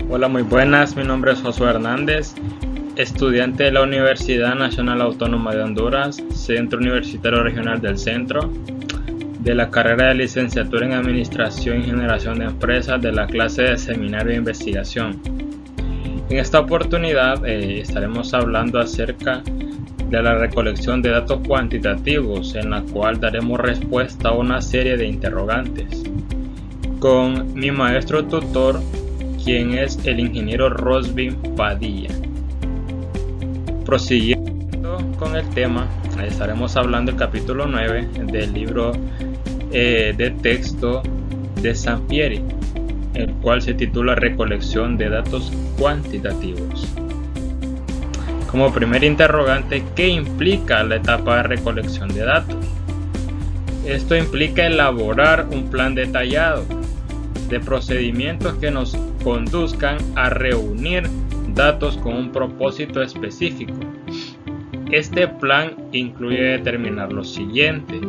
Hola, muy buenas. Mi nombre es Josué Hernández, estudiante de la Universidad Nacional Autónoma de Honduras, Centro Universitario Regional del Centro, de la carrera de licenciatura en Administración y Generación de Empresas de la clase de Seminario de Investigación. En esta oportunidad estaremos hablando acerca de la recolección de datos cuantitativos, en la cual daremos respuesta a una serie de interrogantes con mi maestro tutor, quien es el ingeniero Rosvin Padilla. Prosiguiendo con el tema, estaremos hablando del capítulo 9 del libro de texto de Sampieri, el cual se titula Recolección de datos cuantitativos. Como primer interrogante, ¿qué implica la etapa de recolección de datos? Esto implica elaborar un plan detallado de procedimientos que nos conduzcan a reunir datos con un propósito específico. Este plan incluye determinar lo siguiente: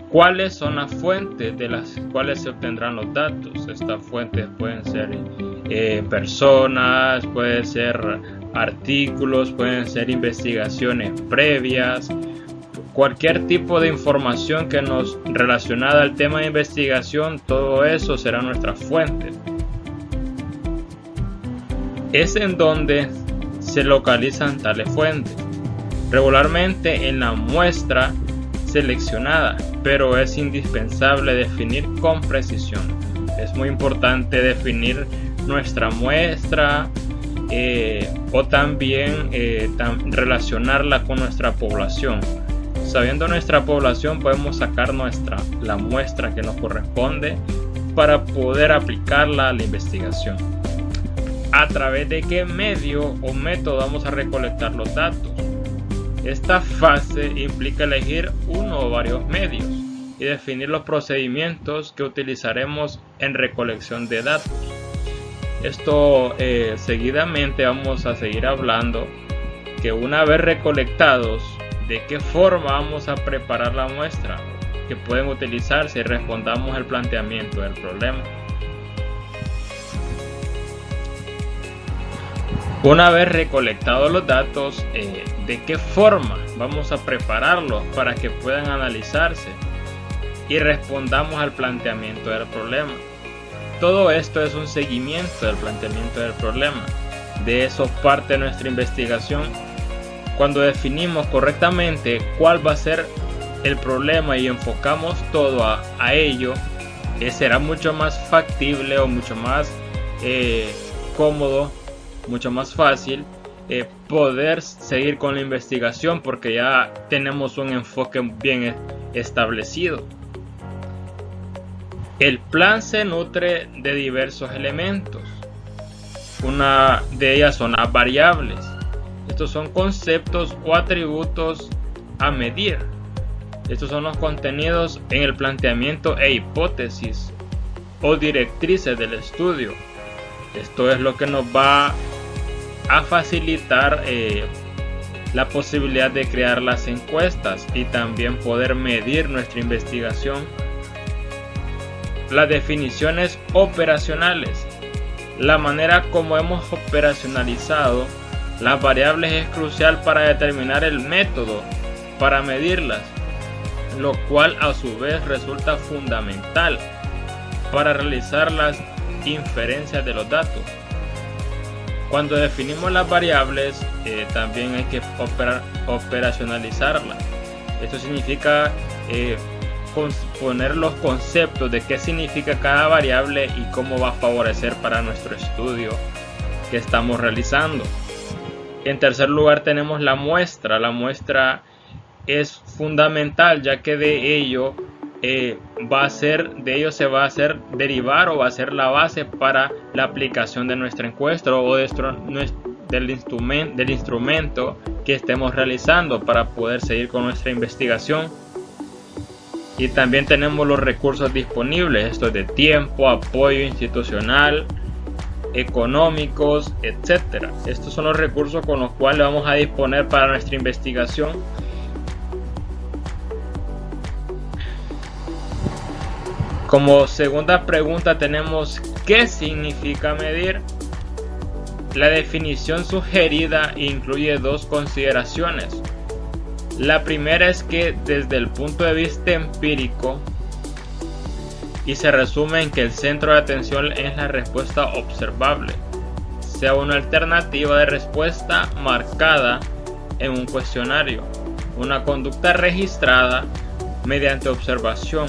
cuáles son las fuentes de las cuales se obtendrán los datos. Estas fuentes pueden ser personas, pueden ser artículos, pueden ser investigaciones previas, cualquier tipo de información que nos relacionada al tema de investigación. Todo eso será nuestra fuente. Es en donde se localizan tales fuentes, regularmente en la muestra seleccionada, pero es indispensable definir con precisión. Es muy importante definir nuestra muestra o también relacionarla con nuestra población. Sabiendo nuestra población, podemos sacar la muestra que nos corresponde para poder aplicarla a la investigación. ¿A través de qué medio o método vamos a recolectar los datos? Esta fase implica elegir uno o varios medios y definir los procedimientos que utilizaremos en recolección de datos. Esto seguidamente vamos a seguir hablando que una vez recolectados, de qué forma vamos a preparar la muestra que pueden utilizarse y respondamos el planteamiento del problema. Una vez recolectados los datos, de qué forma vamos a prepararlos para que puedan analizarse y respondamos al planteamiento del problema. Todo esto es un seguimiento del planteamiento del problema. De eso parte nuestra investigación. Cuando definimos correctamente cuál va a ser el problema y enfocamos todo a ello, será mucho más factible o mucho más cómodo, mucho más fácil poder seguir con la investigación, porque ya tenemos un enfoque bien establecido. El plan se nutre de diversos elementos. Una de ellas son las variables. Estos son conceptos o atributos a medir. Estos son los contenidos en el planteamiento e hipótesis o directrices del estudio. Esto es lo que nos va a facilitar la posibilidad de crear las encuestas y también poder medir nuestra investigación. Las definiciones operacionales. La manera como hemos operacionalizado las variables es crucial para determinar el método para medirlas, lo cual a su vez resulta fundamental para realizar las inferencias de los datos. Cuando definimos las variables, también hay que operacionalizarlas. Esto significa poner los conceptos de qué significa cada variable y cómo va a favorecer para nuestro estudio que estamos realizando. En tercer lugar tenemos la muestra. La muestra es fundamental, ya que de ello se va a hacer derivar o va a ser la base para la aplicación de nuestra encuesta o del instrumento que estemos realizando para poder seguir con nuestra investigación. Y también tenemos los recursos disponibles, esto es de tiempo, apoyo institucional, económicos, etc. Estos son los recursos con los cuales vamos a disponer para nuestra investigación. Como segunda pregunta tenemos ¿Qué significa medir? La definición sugerida incluye dos consideraciones. La primera es que desde el punto de vista empírico, y se resume en que el centro de atención es la respuesta observable, sea una alternativa de respuesta marcada en un cuestionario, una conducta registrada mediante observación,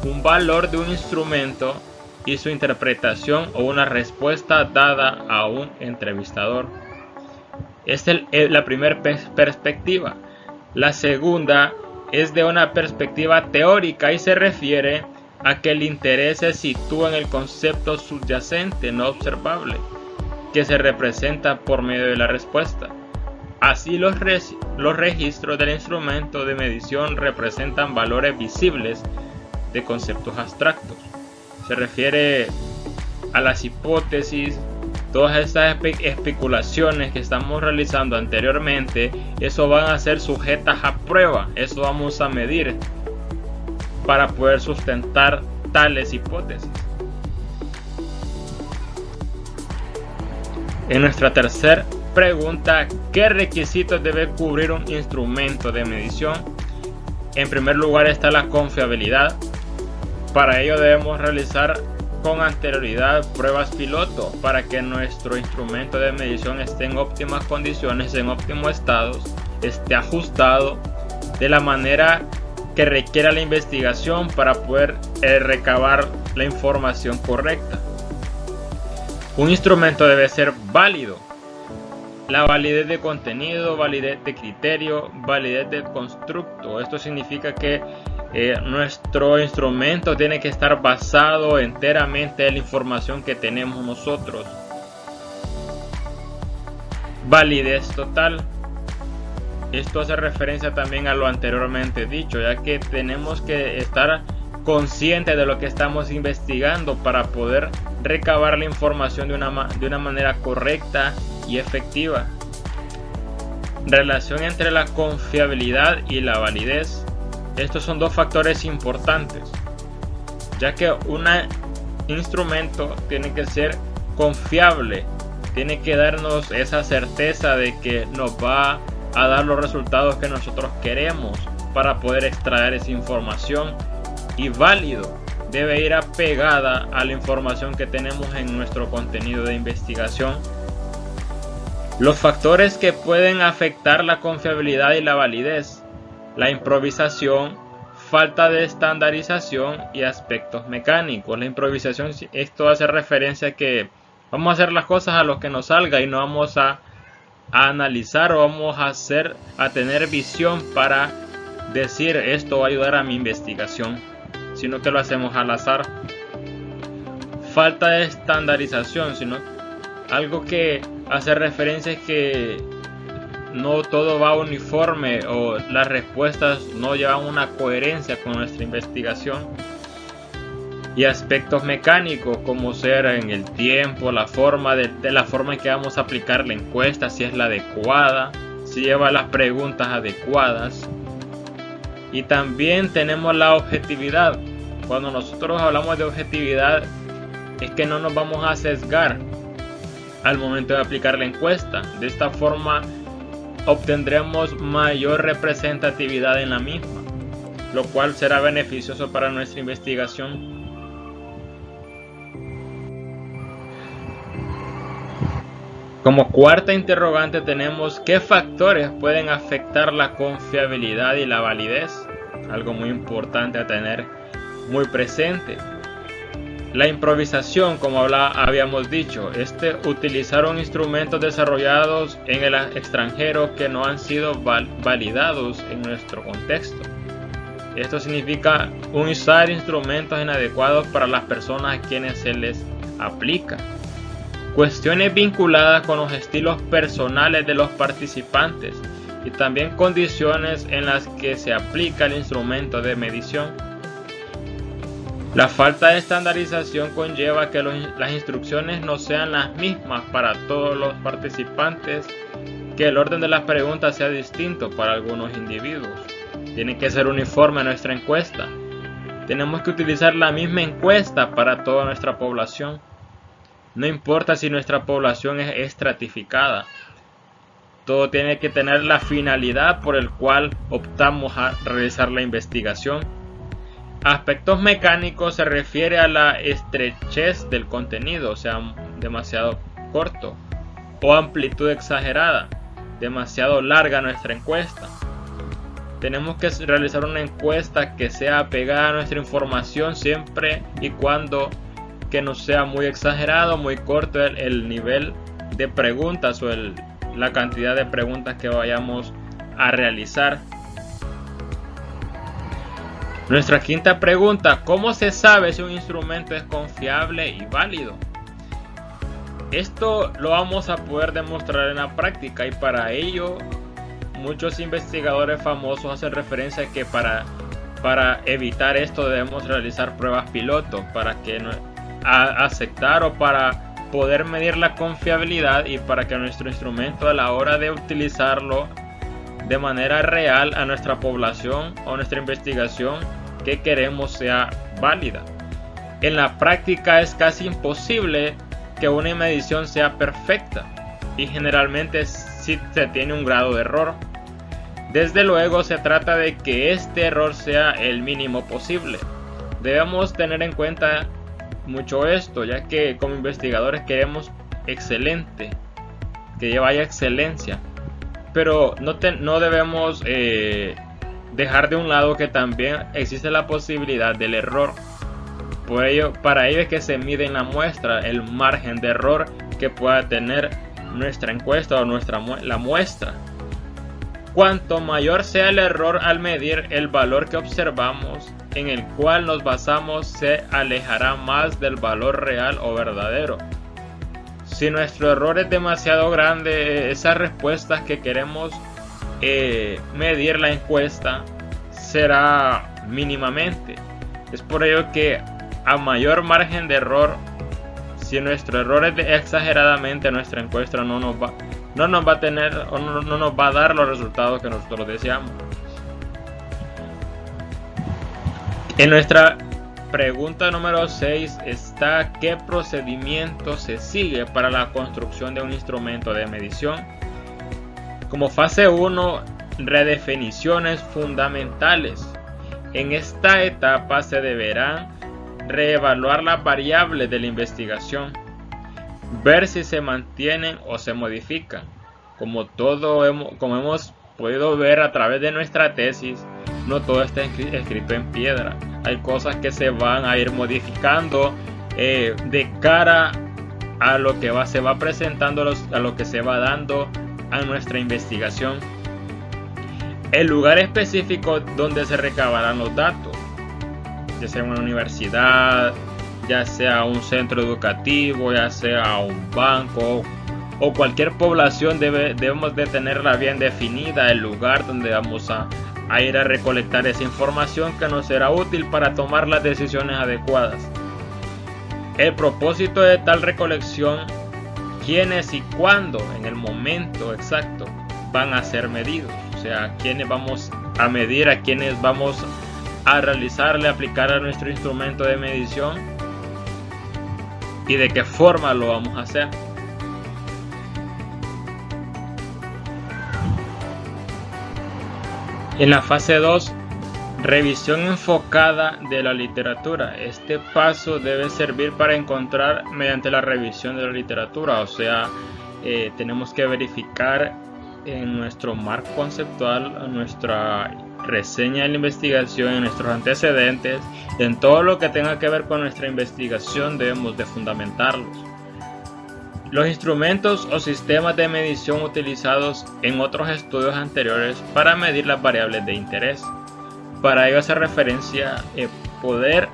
un valor de un instrumento y su interpretación o una respuesta dada a un entrevistador. Esta es la primera perspectiva. La segunda es de una perspectiva teórica y se refiere a que el interés se sitúa en el concepto subyacente no observable, que se representa por medio de la respuesta. Así los registros del instrumento de medición representan valores visibles de conceptos abstractos. Se refiere a las hipótesis, todas estas especulaciones que estamos realizando anteriormente, eso van a ser sujetas a prueba, eso vamos a medir para poder sustentar tales hipótesis. En nuestra tercera pregunta, ¿qué requisitos debe cubrir un instrumento de medición? En primer lugar está la confiabilidad. Para ello debemos realizar con anterioridad pruebas piloto para que nuestro instrumento de medición esté en óptimas condiciones, en óptimo estado, esté ajustado de la manera que requiera la investigación para poder recabar la información correcta. Un instrumento debe ser válido. La validez de contenido, validez de criterio, validez de constructo. Esto significa que nuestro instrumento tiene que estar basado enteramente en la información que tenemos nosotros. Validez total. Esto hace referencia también a lo anteriormente dicho, ya que tenemos que estar conscientes de lo que estamos investigando para poder recabar la información de una manera correcta y efectiva. Relación entre la confiabilidad y la validez. Estos son dos factores importantes, ya que un instrumento tiene que ser confiable, tiene que darnos esa certeza de que nos va a dar los resultados que nosotros queremos para poder extraer esa información, y válido, debe ir apegada a la información que tenemos en nuestro contenido de investigación. Los factores que pueden afectar la confiabilidad y la validez: la improvisación, falta de estandarización y aspectos mecánicos. La improvisación, esto hace referencia a que vamos a hacer las cosas a lo que nos salga y no vamos a analizar o vamos a tener visión para decir esto va a ayudar a mi investigación, sino que lo hacemos al azar. Falta de estandarización, sino algo que hace referencia es que no todo va uniforme o las respuestas no llevan una coherencia con nuestra investigación. Y aspectos mecánicos, como ser en el tiempo, la forma de la forma en que vamos a aplicar la encuesta, si es la adecuada, si lleva las preguntas adecuadas. Y también tenemos la objetividad. Cuando nosotros hablamos de objetividad, es que no nos vamos a sesgar al momento de aplicar la encuesta. De esta forma obtendremos mayor representatividad en la misma, lo cual será beneficioso para nuestra investigación. Como cuarta interrogante tenemos ¿qué factores pueden afectar la confiabilidad y la validez? Algo muy importante a tener muy presente. La improvisación, como habíamos dicho, utilizaron instrumentos desarrollados en el extranjero que no han sido validados en nuestro contexto. Esto significa usar instrumentos inadecuados para las personas a quienes se les aplica. Cuestiones vinculadas con los estilos personales de los participantes y también condiciones en las que se aplica el instrumento de medición. La falta de estandarización conlleva que las instrucciones no sean las mismas para todos los participantes, que el orden de las preguntas sea distinto para algunos individuos. Tiene que ser uniforme nuestra encuesta. Tenemos que utilizar la misma encuesta para toda nuestra población. No importa si nuestra población es estratificada. Todo tiene que tener la finalidad por el cual optamos a realizar la investigación. Aspectos mecánicos se refiere a la estrechez del contenido, o sea, demasiado corto, o amplitud exagerada, demasiado larga nuestra encuesta. Tenemos que realizar una encuesta que sea apegada a nuestra información siempre y cuando que no sea muy exagerado, muy corto el nivel de preguntas o la cantidad de preguntas que vayamos a realizar. Nuestra quinta pregunta: ¿cómo se sabe si un instrumento es confiable y válido? Esto lo vamos a poder demostrar en la práctica, y para ello muchos investigadores famosos hacen referencia a que para evitar esto debemos realizar pruebas piloto para que aceptar o para poder medir la confiabilidad y para que nuestro instrumento, a la hora de utilizarlo de manera real a nuestra población o nuestra investigación que queremos, sea válida. En la práctica es casi imposible que una medición sea perfecta, y generalmente sí se tiene un grado de error. Desde luego se trata de que este error sea el mínimo posible. Debemos tener en cuenta mucho esto, ya que como investigadores queremos excelente, que vaya excelencia, pero no debemos dejar de un lado que también existe la posibilidad del error. Para ello es que se mide en la muestra el margen de error que pueda tener nuestra encuesta o la muestra. Cuanto mayor sea el error al medir, el valor que observamos en el cual nos basamos se alejará más del valor real o verdadero. Si nuestro error es demasiado grande, esas respuestas que queremos medir la encuesta será mínimamente. Es por ello que a mayor margen de error, si nuestro error es exageradamente, nuestra encuesta no nos va a tener o no nos va a dar los resultados que nosotros deseamos. En nuestra pregunta número 6 está: ¿qué procedimiento se sigue para la construcción de un instrumento de medición? Como fase 1, redefiniciones fundamentales. En esta etapa se deberán reevaluar las variables de la investigación, ver si se mantienen o se modifican. Como hemos podido ver a través de nuestra tesis, no todo está escrito en piedra. Hay cosas que se van a ir modificando de cara a lo que se va presentando, a lo que se va dando a nuestra investigación. El lugar específico donde se recabarán los datos, ya sea una universidad, ya sea un centro educativo, ya sea un banco o cualquier población, debemos de tenerla bien definida, el lugar donde vamos a ir a recolectar esa información que nos será útil para tomar las decisiones adecuadas. El propósito de tal recolección, quiénes y cuándo, en el momento exacto, van a ser medidos, o sea, quiénes vamos a medir, a quiénes vamos a realizarle, aplicar a nuestro instrumento de medición y de qué forma lo vamos a hacer. En la fase 2, revisión enfocada de la literatura. Este paso debe servir para encontrar mediante la revisión de la literatura, o sea, tenemos que verificar en nuestro marco conceptual, en nuestra reseña de la investigación, en nuestros antecedentes, en todo lo que tenga que ver con nuestra investigación debemos de fundamentarlos. Los instrumentos o sistemas de medición utilizados en otros estudios anteriores para medir las variables de interés. Para ello hace referencia poder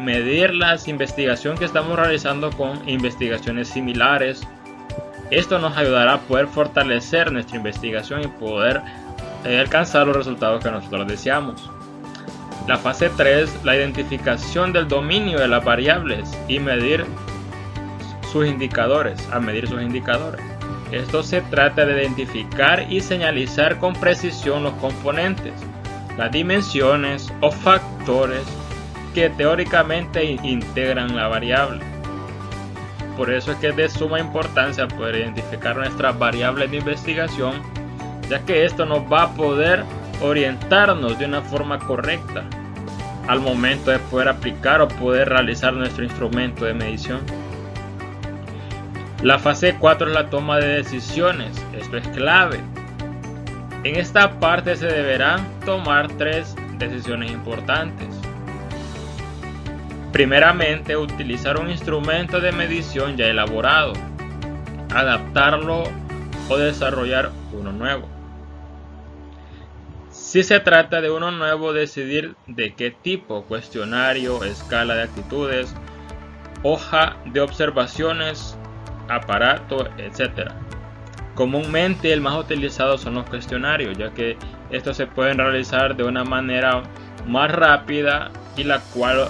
medir las investigaciones que estamos realizando con investigaciones similares. Esto nos ayudará a poder fortalecer nuestra investigación y poder alcanzar los resultados que nosotros deseamos. La fase 3, la identificación del dominio de las variables y medir sus indicadores. Esto se trata de identificar y señalizar con precisión los componentes, las dimensiones o factores que teóricamente integran la variable. por eso es que es de suma importancia poder identificar nuestras variables de investigación, ya que esto nos va a poder orientarnos de una forma correcta al momento de poder aplicar o poder realizar nuestro instrumento de medición. La fase 4 es la toma de decisiones. Esto es clave. En esta parte se deberán tomar 3 decisiones importantes. Primeramente, utilizar un instrumento de medición ya elaborado, adaptarlo o desarrollar uno nuevo. Si se trata de uno nuevo, decidir de qué tipo: cuestionario, escala de actitudes, hoja de observaciones, aparato, etc. Comúnmente el más utilizado son los cuestionarios, ya que estos se pueden realizar de una manera más rápida y la cual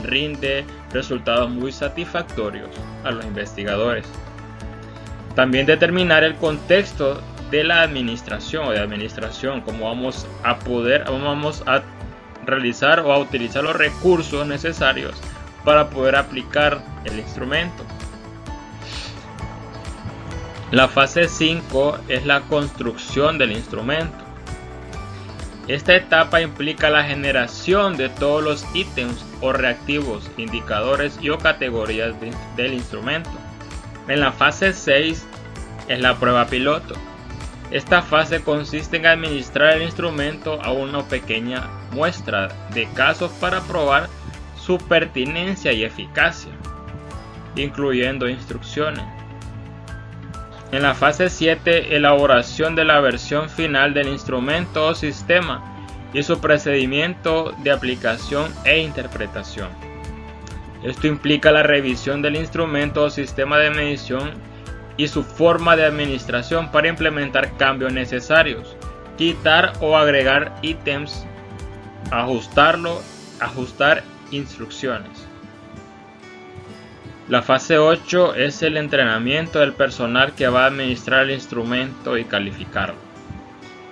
rinde resultados muy satisfactorios a los investigadores. También determinar el contexto de la administración o de administración, cómo vamos a realizar o a utilizar los recursos necesarios para poder aplicar el instrumento. La fase 5 es la construcción del instrumento. Esta etapa implica la generación de todos los ítems o reactivos, indicadores y o categorías del instrumento. En la fase 6 es la prueba piloto. Esta fase consiste en administrar el instrumento a una pequeña muestra de casos para probar su pertinencia y eficacia, incluyendo instrucciones. En la fase 7, elaboración de la versión final del instrumento o sistema y su procedimiento de aplicación e interpretación. Esto implica la revisión del instrumento o sistema de medición y su forma de administración para implementar cambios necesarios, quitar o agregar ítems, ajustar instrucciones. La fase 8 es el entrenamiento del personal que va a administrar el instrumento y calificarlo.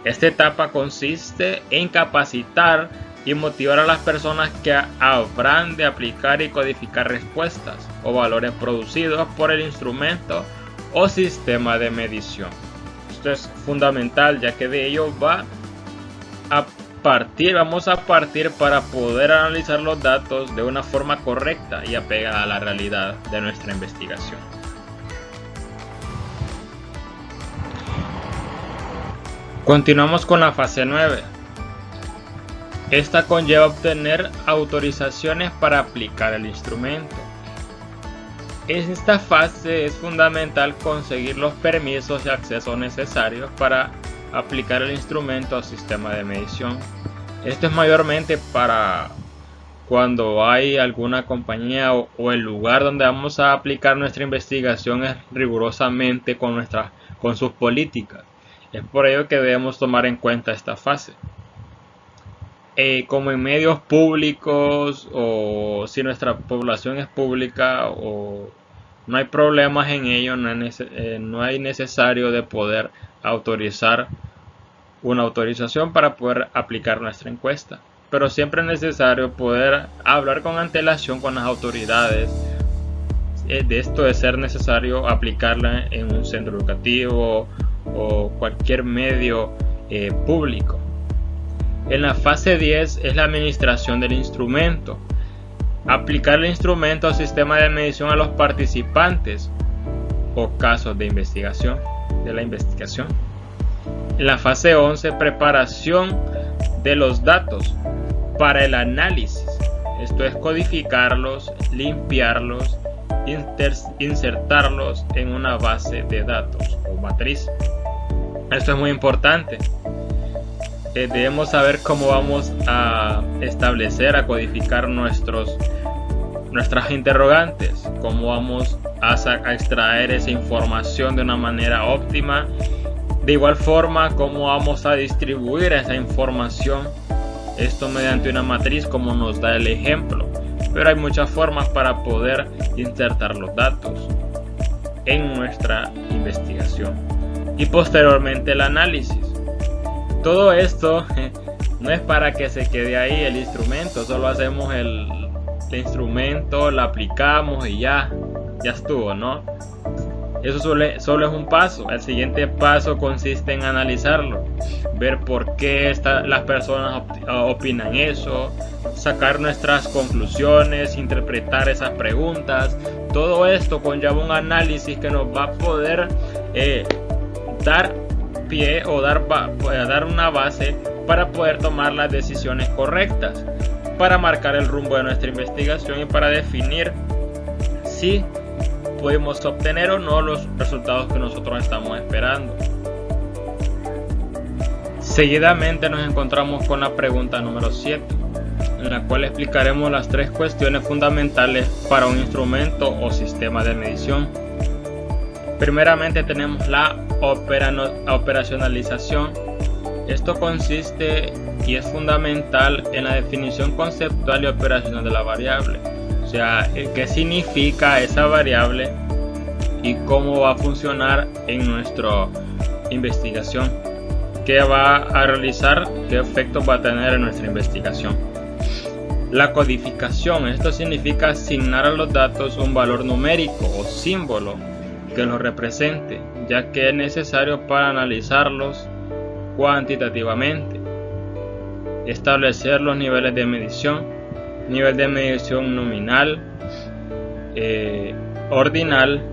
Esta etapa consiste en capacitar y motivar a las personas que habrán de aplicar y codificar respuestas o valores producidos por el instrumento o sistema de medición. Esto es fundamental, ya que de ello vamos a partir para poder analizar los datos de una forma correcta y apegada a la realidad de nuestra investigación. Continuamos con la fase 9. Esta conlleva obtener autorizaciones para aplicar el instrumento. En esta fase es fundamental conseguir los permisos y accesos necesarios para aplicar el instrumento al sistema de medición. Esto es mayormente para cuando hay alguna compañía o el lugar donde vamos a aplicar nuestra investigación es rigurosamente con sus políticas. Es por ello que debemos tomar en cuenta esta fase. Como en medios públicos o si nuestra población es pública o no hay problemas en ello, no hay necesario de poder autorizar una autorización para poder aplicar nuestra encuesta, pero siempre es necesario poder hablar con antelación con las autoridades de esto de ser necesario aplicarla en un centro educativo o cualquier medio público. En la fase 10 es la administración del instrumento. Aplicar el instrumento al sistema de medición a los participantes o casos de la investigación. En la fase 11, preparación de los datos para el análisis. Esto es codificarlos, limpiarlos, insertarlos en una base de datos o matriz. Esto es muy importante. Debemos saber cómo vamos a establecer, a codificar nuestras interrogantes, cómo vamos a extraer esa información de una manera óptima. De igual forma, cómo vamos a distribuir esa información, esto mediante una matriz como nos da el ejemplo, pero hay muchas formas para poder insertar los datos en nuestra investigación y posteriormente el análisis. Todo esto no es para que se quede ahí el instrumento, solo hacemos el instrumento, lo aplicamos y ya. ya estuvo, ¿no? Eso solo es un paso. El siguiente paso consiste en analizarlo, ver por qué las personas opinan eso, sacar nuestras conclusiones, interpretar esas preguntas. Todo esto conlleva un análisis que nos va a poder dar pie o dar una base para poder tomar las decisiones correctas, para marcar el rumbo de nuestra investigación y para definir si podemos obtener o no los resultados que nosotros estamos esperando. Seguidamente nos encontramos con la pregunta número 7, en la cual explicaremos las 3 cuestiones fundamentales para un instrumento o sistema de medición. Primeramente tenemos la operacionalización. Esto consiste y es fundamental en la definición conceptual y operacional de la variable. O sea, qué significa esa variable y cómo va a funcionar en nuestra investigación, qué va a realizar, qué efectos va a tener en nuestra investigación. La codificación, esto significa asignar a los datos un valor numérico o símbolo que los represente, ya que es necesario para analizarlos cuantitativamente. Establecer los niveles de medición, nivel de medición nominal, ordinal,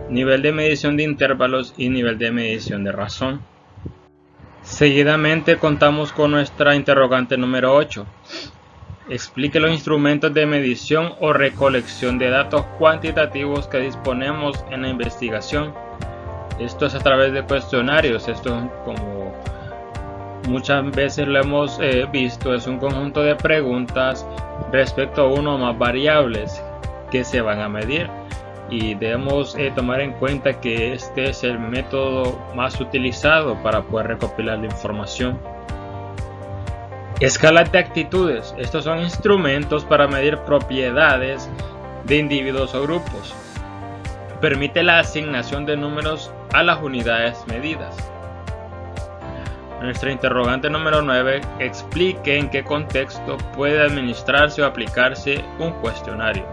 nivel de medición de intervalos y nivel de medición de razón. Seguidamente contamos con nuestra interrogante número 8. Explique los instrumentos de medición o recolección de datos cuantitativos que disponemos en la investigación. Esto es a través de cuestionarios. Esto es, como muchas veces lo hemos visto, es un conjunto de preguntas respecto a uno o más variables que se van a medir, y debemos tomar en cuenta que este es el método más utilizado para poder recopilar la información. Escalas de actitudes. Estos son instrumentos para medir propiedades de individuos o grupos. Permite la asignación de números a las unidades medidas. Nuestra interrogante número 9. Explique en qué contexto puede administrarse o aplicarse un cuestionario.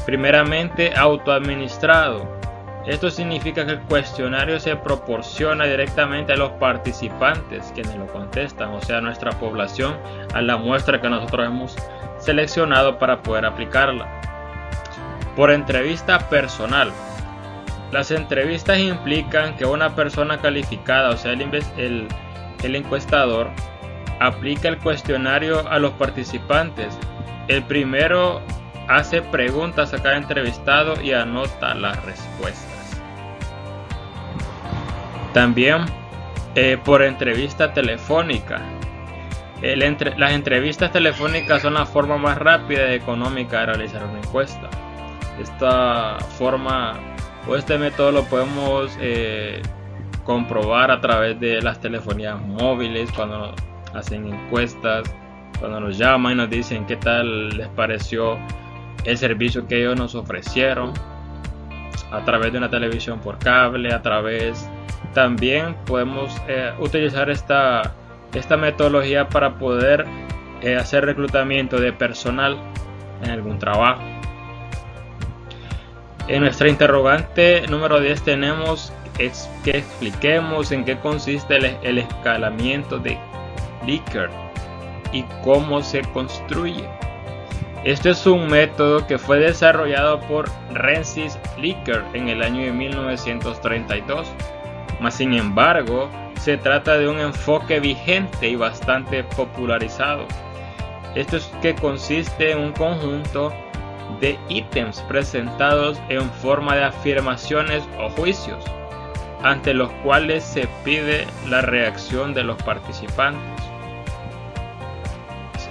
Primeramente, autoadministrado. Esto significa que el cuestionario se proporciona directamente a los participantes quienes lo contestan, o sea, nuestra población, a la muestra que nosotros hemos seleccionado para poder aplicarla. Por entrevista personal. Las entrevistas implican que una persona calificada, o sea, el encuestador, aplica el cuestionario a los participantes. El primero hace preguntas a cada entrevistado y anota las respuestas. También por entrevista telefónica. Las entrevistas telefónicas son la forma más rápida y económica de realizar una encuesta. Esta forma o este método lo podemos comprobar a través de las telefonías móviles, cuando hacen encuestas, cuando nos llaman y nos dicen qué tal les pareció el servicio que ellos nos ofrecieron, a través de una televisión por cable, también podemos utilizar esta metodología para poder hacer reclutamiento de personal en algún trabajo. En nuestra interrogante número 10 tenemos que expliquemos en qué consiste el escalamiento de Likert y cómo se construye. Este es un método que fue desarrollado por Rensis Likert en el año de 1932, mas sin embargo se trata de un enfoque vigente y bastante popularizado. Esto es que consiste en un conjunto de ítems presentados en forma de afirmaciones o juicios, ante los cuales se pide la reacción de los participantes.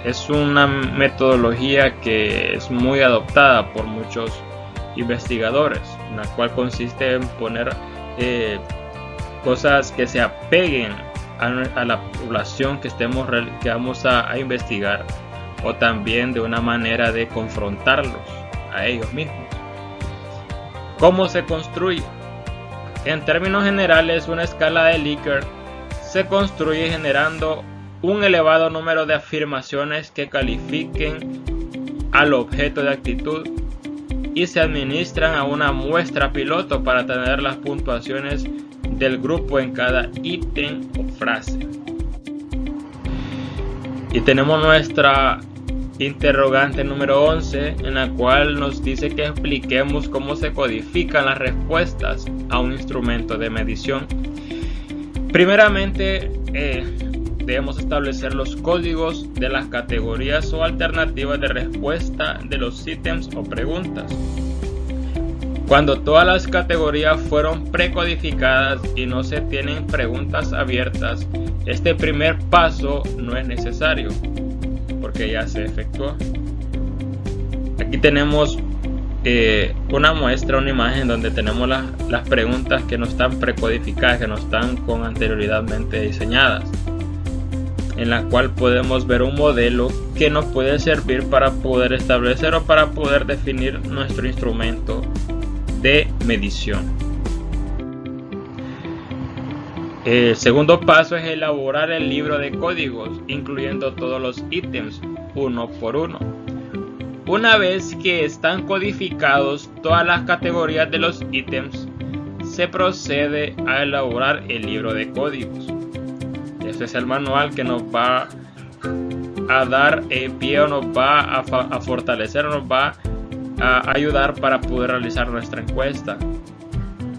Es una metodología que es muy adoptada por muchos investigadores, en la cual consiste en poner cosas que se apeguen a la población que vamos a investigar, o también de una manera de confrontarlos a ellos mismos. ¿Cómo se construye? En términos generales, una escala de Likert se construye generando un elevado número de afirmaciones que califiquen al objeto de actitud y se administran a una muestra piloto para tener las puntuaciones del grupo en cada ítem o frase. Y tenemos nuestra interrogante número 11, en la cual nos dice que expliquemos cómo se codifican las respuestas a un instrumento de medición. Primeramente, debemos establecer los códigos de las categorías o alternativas de respuesta de los ítems o preguntas. Cuando todas las categorías fueron precodificadas y no se tienen preguntas abiertas, este primer paso no es necesario porque ya se efectuó. Aquí tenemos una muestra, una imagen donde tenemos las preguntas que no están precodificadas, que no están con anterioridadmente diseñadas, en la cual podemos ver un modelo que nos puede servir para poder establecer o para poder definir nuestro instrumento de medición. El segundo paso es elaborar el libro de códigos, incluyendo todos los ítems uno por uno. Una vez que están codificados todas las categorías de los ítems, se procede a elaborar el libro de códigos. Este es el manual que nos va a dar pie o nos va a fortalecer, nos va a ayudar para poder realizar nuestra encuesta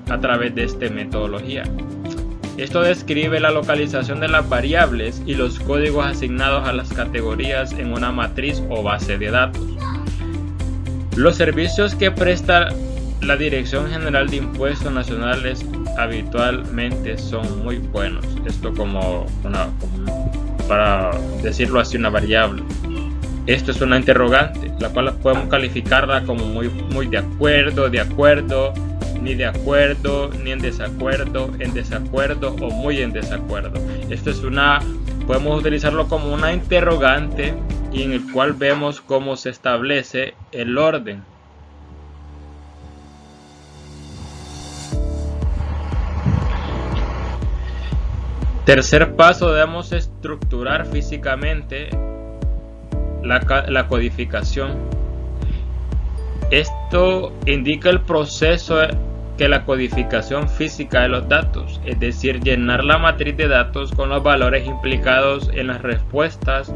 a través de esta metodología. Esto describe la localización de las variables y los códigos asignados a las categorías en una matriz o base de datos. Los servicios que presta la Dirección General de Impuestos Nacionales habitualmente son muy buenos. Esto como para decirlo así, una variable. Esto es una interrogante, la cual podemos calificarla como muy de acuerdo, ni de acuerdo, ni en desacuerdo o muy en desacuerdo. Esto es podemos utilizarlo como una interrogante y en el cual vemos cómo se establece el orden. Tercer paso, debemos estructurar físicamente la codificación. Esto indica el proceso que la codificación física de los datos, es decir, llenar la matriz de datos con los valores implicados en las respuestas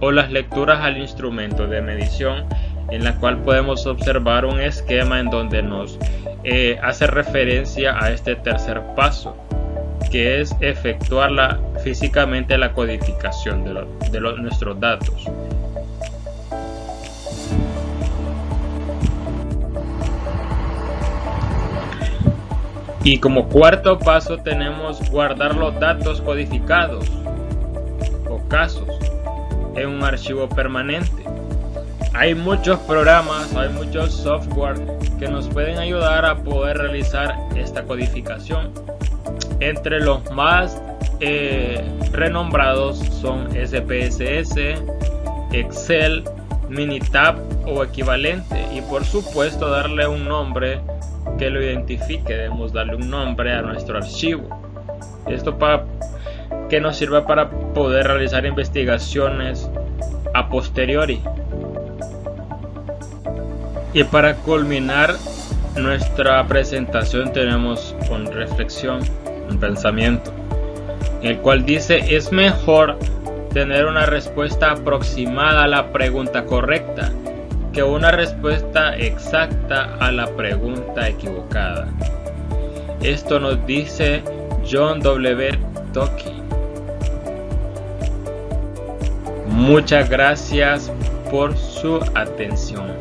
o las lecturas al instrumento de medición, en la cual podemos observar un esquema en donde nos hace referencia a este tercer paso, que es efectuar físicamente la codificación de nuestros datos. Y como cuarto paso tenemos guardar los datos codificados o casos en un archivo permanente. Hay muchos programas, hay muchos software que nos pueden ayudar a poder realizar esta codificación. Entre los más renombrados son SPSS, Excel, Minitab o equivalente, y por supuesto darle un nombre que lo identifique. Debemos darle un nombre a nuestro archivo. Esto que nos sirva para poder realizar investigaciones a posteriori. Y para culminar nuestra presentación tenemos una reflexión, un pensamiento, en el cual dice: es mejor tener una respuesta aproximada a la pregunta correcta que una respuesta exacta a la pregunta equivocada. Esto nos dice John W. Tocqueville. Muchas gracias por su atención.